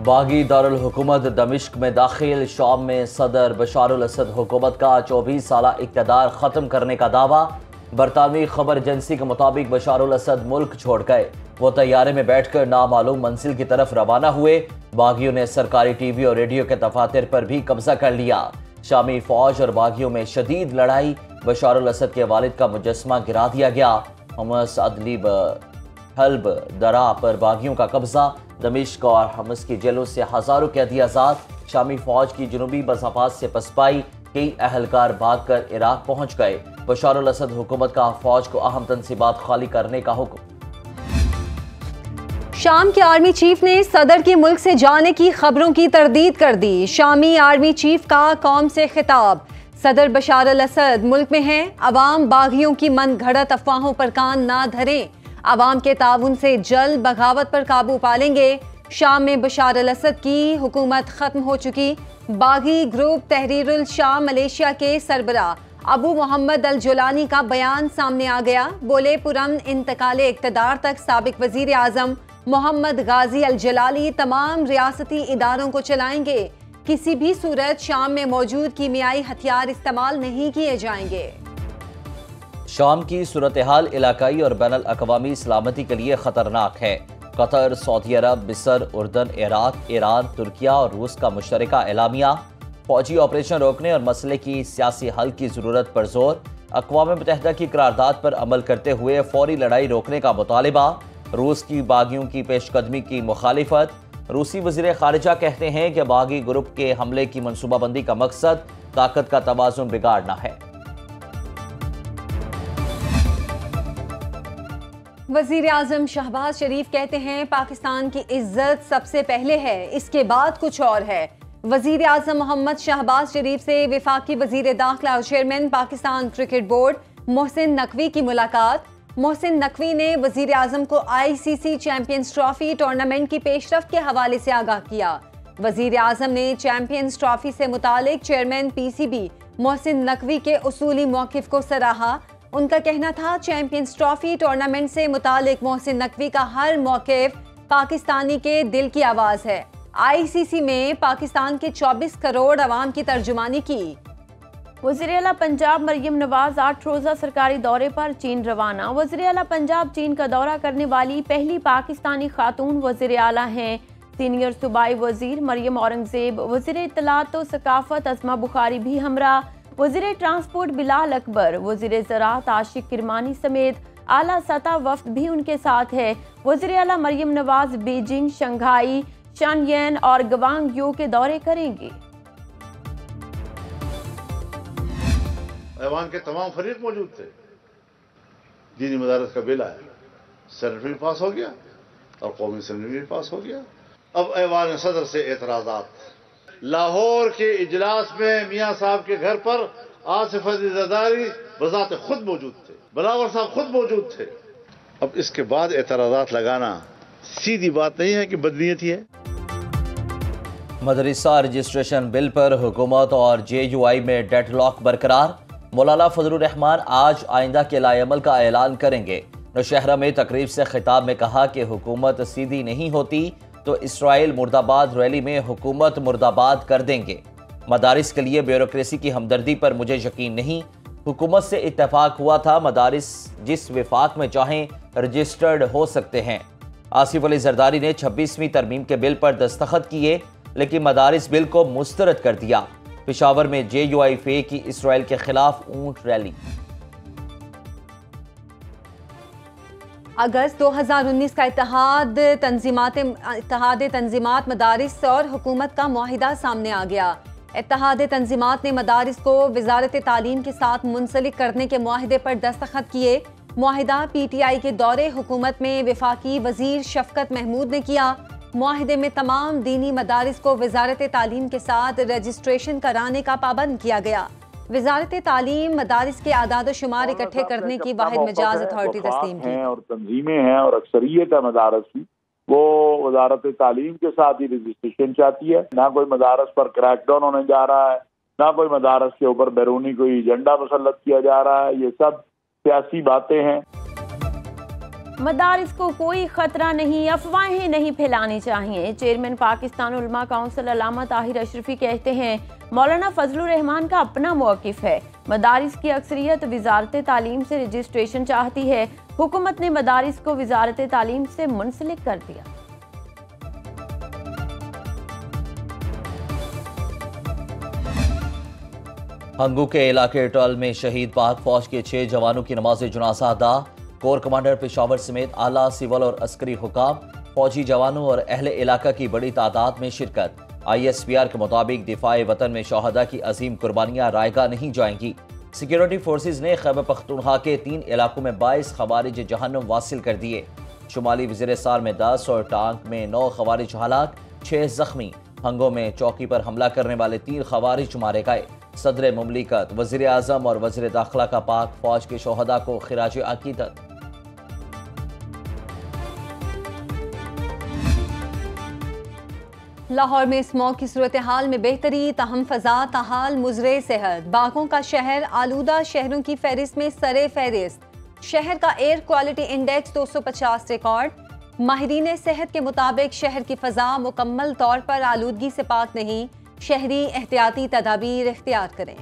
बागी दारुल हुकूमत दमिश्क में दाखिल। शाम में सदर बशारुल असद हुकूमत का 24 साला इक़्तिदार ख़त्म करने का दावा। बरतानवी खबर एजेंसी के मुताबिक बशारुल असद मुल्क छोड़ गए। वो तैयारे में बैठकर नामालूम मंजिल की तरफ रवाना हुए। बागियों ने सरकारी टीवी और रेडियो के दफातर पर भी कब्जा कर लिया। शामी फौज और बागियों में शदीद लड़ाई। बशारुल असद के वालिद का मुजस्मा गिरा दिया गया। हमस अदलीब हल्ब दरा पर बागियों का कब्जा। दमिश्क और हमस की जेलों से हजारों कैदी आजाद। शामी फौज की जनूबी मसाफात से पसपाई। कई अहलकार भागकर इराक पहुंच गए। बशारुल असद हुकूमत का फौज को अहम तनसीबात खाली करने का हुक्म। शाम के आर्मी चीफ ने सदर के मुल्क से जाने की खबरों की तरदीद कर दी। शामी आर्मी चीफ का कौम से खिताब। सदर बशार अल असद मुल्क में हैं। अवाम बागियों की मन घड़त अफवाहों पर कान ना धरें। अवाम के ताउन से जल्द बगावत पर काबू पालेंगे। शाम में बशार अल असद की हुकूमत खत्म हो चुकी। बागी ग्रुप तहरीरुल शाम मलेशिया के सरबरा अबू मोहम्मद अल जुलानी का बयान सामने आ गया। बोले, पुरअमन इंतकाले इक़्तिदार तक साबिक वजीर आजम मोहम्मद गाजी अल जलाली तमाम रियासती इदारों को चलाएंगे। किसी भी सूरत शाम में मौजूद कीमियाई हथियार इस्तेमाल नहीं किए जाएंगे। शाम की सूरत हाल इलाकाई और बैनुल अक़वामी सलामती के लिए खतरनाक है। कतर, सऊदी अरब, मिस्र, उर्दन, इराक, ईरान, तुर्किया और रूस का मुश्तरका एलामिया। फौजी ऑपरेशन रोकने और मसले की सियासी हल की ज़रूरत पर जोर। अक़वाम मुत्तहिदा की करारदाद पर अमल करते हुए फौरी लड़ाई रोकने का मुतालिबा। रूस की बागियों की पेशकदमी की मुखालिफत। रूसी वज़ीर ख़ारिजा कहते हैं कि बागी ग्रुप के हमले की मनसूबाबंदी का मकसद ताकत का तवाज़ुन बिगाड़ना है। वज़ीर आज़म शहबाज शरीफ कहते हैं, पाकिस्तान की इज्जत सबसे पहले है, इसके बाद कुछ और है। वज़ीर आज़म मोहम्मद शहबाज शरीफ से वफाकी वज़ीर दाखिला और chairman Pakistan cricket board Mohsin Naqvi की मुलाकात। मोहसिन नकवी ने वज़ीर आज़म को ICC चैंपियंस ट्रॉफी टूर्नामेंट की पेशरफ्त के हवाले से आगाह किया। वज़ीर आज़म ने चैंपियंस ट्रॉफी से मुतालिक चेयरमैन PCB मोहसिन नकवी के उसूली मौक़िफ़ को सराहा। उनका कहना था, चैंपियंस ट्रॉफी टूर्नामेंट से मुतालिक मोहसिन नकवी का हर मौक़िफ़ पाकिस्तानी के दिल की आवाज़ है। ICC में पाकिस्तान के 24 करोड़ अवाम की तर्जुमानी की। वज़ीर आला पंजाब मरियम नवाज 8 रोज़ा सरकारी दौरे पर चीन रवाना। वज़ीर आला पंजाब चीन का दौरा करने वाली पहली पाकिस्तानी खातून वज़ीर आला हैं। सीनियर सूबाई वज़ीर मरियम औरंगज़ेब, वज़ीर इत्तलात व सकाफ़त अज़मा बुखारी भी हमरा, वज़ीर ट्रांसपोर्ट बिलाल अकबर, वज़ीर ज़राअत आशिक किरमानी समेत आला सतह वफ़द भी उनके साथ है। वज़ीर आला मरियम नवाज बीजिंग, शंघाई, शानयन और गवांगयू के दौरे करेंगे। ऐवान के तमाम फरीक मौजूद थे। दीनी मदारस का बिल आया, सेनेट में पास हो गया और कौमी असेंबली में पास हो गया। अब ऐवान सदर से एतराज़ात। लाहौर के इजलास में मियाँ साहब के घर पर आसिफ अली ज़रदारी बज़ात खुद मौजूद थे, बिलावल साहब खुद मौजूद थे। अब इसके बाद एतराज़ात लगाना सीधी बात नहीं है कि बदनीयती है। मदरसा रजिस्ट्रेशन बिल पर हुकूमत और JUI में डेडलॉक बरकरार। मौलाना फजलुर रहमान आज आइंदा के लाएअमल का ऐलान करेंगे। नौशहरा में तकरीब से खिताब में कहा कि हुकूमत सीधी नहीं होती तो इसराइल मुर्दाबाद रैली में हुकूमत मुर्दाबाद कर देंगे। मदारिस के लिए ब्यूरोक्रेसी की हमदर्दी पर मुझे यकीन नहीं। हुकूमत से इत्तेफाक हुआ था, मदारिस जिस विफाक में चाहें रजिस्टर्ड हो सकते हैं। आसिफ अली जरदारी ने 26वीं तरमीम के बिल पर दस्तखत किए, लेकिन मदारिस बिल को मुस्तरद कर दिया। पेशावर में JUI फे की इसराइल के खिलाफ ऊंट रैली। अगस्त 2019 का इत्तेहाद तंजीमात मदारिस और हुकूमत का मुआहिदा सामने आ गया। इत्तेहाद तंजीमात ने मदारिस को वजारत तालीम के साथ मुंसलिक करने के मुआहिदे पर दस्तखत किए। मुआहिदा PTI के दौरे हुकूमत में वफाकी वजीर शफकत महमूद ने किया। मुआहिदे में तमाम दीनी मदारिस को वजारत तालीम के साथ रजिस्ट्रेशन कराने का पाबंद किया गया। वजारत तालीम मदारिस के आदाद शुमार इकट्ठे करने की वाहिद मिजाज अथॉरिटी तस्लीम की और तंजीमें हैं और अक्सरियत है मदारस की, वो वजारत तालीम के साथ ही रजिस्ट्रेशन चाहती है। ना कोई मदारस पर क्रैकडाउन होने जा रहा है, ना कोई मदारस के ऊपर बैरूनी कोई एजेंडा मुसल्लत किया जा रहा है। ये सब सियासी बातें हैं। मदारिस को कोई खतरा नहीं, अफवाहें नहीं फैलानी चाहिए। चेयरमैन पाकिस्तान उलमा काउंसिल अल्लामा ताहिर अशरफी कहते हैं मौलाना फजलुर रहमान का अपना मौक़िफ़ है। मदारिस की अक्सरियत वजारत तालीम से रजिस्ट्रेशन चाहती है। हुकूमत ने मदारिस को वजारत तालीम से मुंसलिक कर दिया। हंगू के इलाके टल में शहीद पाक फौज के 6 जवानों की नमाज जनाजा अदा। कोर कमांडर पेशावर समेत आला सिविल और अस्करी हुकाम, फौजी जवानों और अहले इलाका की बड़ी तादाद में शिरकत। ISPR के मुताबिक दिफाए वतन में शहादा की अजीम कुर्बानियां रायगा नहीं जाएंगी। सिक्योरिटी फोर्सेज ने खैबर पख्तूनख्वा के 3 इलाकों में 22 खवारिज जहन्नुम वासिल कर दिए। शुमाली वज़ीरिस्तान में 10 और टांक में 9 खवारिज हलाक, 6 जख्मी। हंगो में चौकी पर हमला करने वाले 3 खवारिज मारे गए। सदर मुमलिकत, वज़ीर आज़म और वज़ीर दाखिला का पाक फौज के शोहदा को खिराज अकीदत। लाहौर में स्मॉग की सूरत हाल में बेहतरी, तहम फजा ताहाल मुजरे सेहत। बागों का शहर आलूदा शहरों की फहरिस्त में सरे फहरिस्त। शहर का एयर क्वालिटी इंडेक्स 250 रिकॉर्ड। माहिरीन सेहत के मुताबिक शहर की फजा मुकम्मल तौर पर आलूदगी से पाक नहीं। शहरी एहतियाती तदाबीर इख्तियार करें।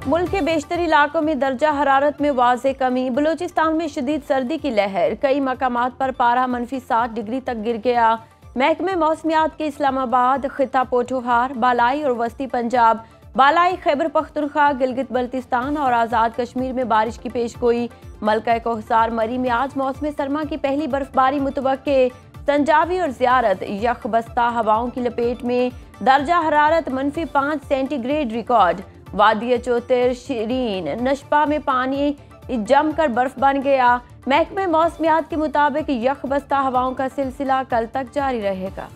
मुल्क के बेशतर इलाकों में दर्जा हरारत में वाज़े कमी। बलूचिस्तान में शदीद सर्दी की लहर, कई मकामात पर पारा -7 डिग्री तक गिर गया। महकमे मौसमियात के इस्लामाबाद, खिता पोठोहार, बालाई और वस्ती पंजाब, बालाई खैबर पख्तूनख्वा, गिलगित बल्तिस्तान और आज़ाद कश्मीर में बारिश की पेशगोई। मलका कोहसार मरी में आज मौसम सरमा की पहली बर्फबारी मुतवक्के। संजावी और ज़ियारत यख बस्ता हवाओं की लपेट में, दर्जा हरारत -5 सेंटीग्रेड रिकॉर्ड। वादी चौतेर शीरीन नशपा में पानी जमकर बर्फ बन गया। महकमे मौसमियात के मुताबिक यख बस्ता हवाओं का सिलसिला कल तक जारी रहेगा।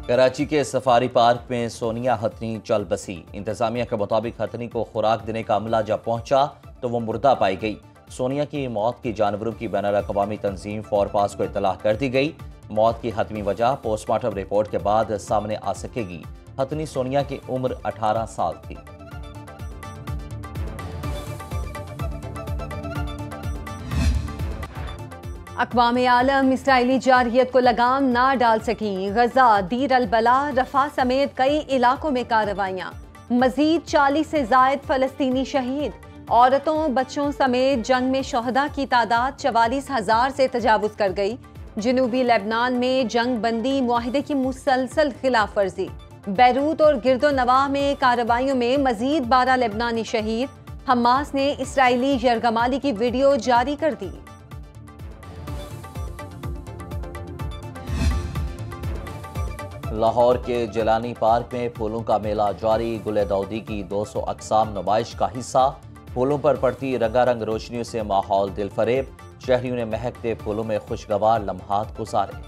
कराची के सफारी पार्क में सोनिया हथनी चल बसी। इंतजामिया के मुताबिक हथनी को खुराक देने का अमला जब पहुंचा तो वो मुर्दा पाई गई। सोनिया की मौत की जानवरों की बैनुल-अक़वामी तंजीम फॉरपास को इत्तला कर दी गई। मौत की हतमी वजह पोस्टमार्टम रिपोर्ट के बाद सामने आ सकेगी। हथनी सोनिया की उम्र 18 साल थी। अक़वाम आलम इसराइली जारहियत को लगाम ना डाल सकी। गजा, दीर अल बला, रफा समेत कई इलाकों में कार्रवाइयाँ। मजीद 40 से जायद फ़लस्तीनी शहीद। औरतों बच्चों समेत जंग में शहदा की तादाद 44,000 से तजावुज़ कर गई। जनूबी लेबनान में जंग बंदी मुआहिदे की मुसलसल खिलाफ वर्जी। बैरूत और गिरदो नवाह में कार्रवाइयों में मजीद 12 लेबनानी शहीद। हमास ने इसराइली यरगमाली की वीडियो जारी कर दी। लाहौर के जिलानी पार्क में फूलों का मेला जारी। गुले दाऊदी की 200 अक़साम नुमाइश का हिस्सा। फूलों पर पड़ती रंगारंग रोशनियों से माहौल दिलफरेब। शहरियों ने महकते फूलों में खुशगवार लम्हात गुजारे।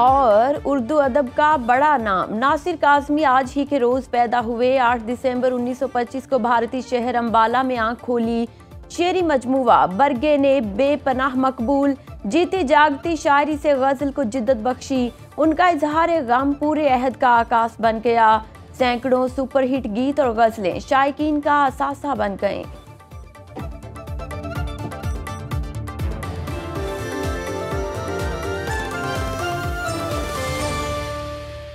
और उर्दू अदब का बड़ा नाम नासिर काज़मी आज ही के रोज़ पैदा हुए। 8 दिसंबर 1925 को भारतीय शहर अम्बाला में आंख खोली। शेरी मजमुआ बरगे ने बेपनाह मकबूल। जीती जागती शायरी से गज़ल को जिद्दत बख्शी। उनका इजहार गम पूरे अहद का आकाश बन गया। सैकड़ों सुपरहिट गीत और गज़लें शायकीन का असासा बन गए।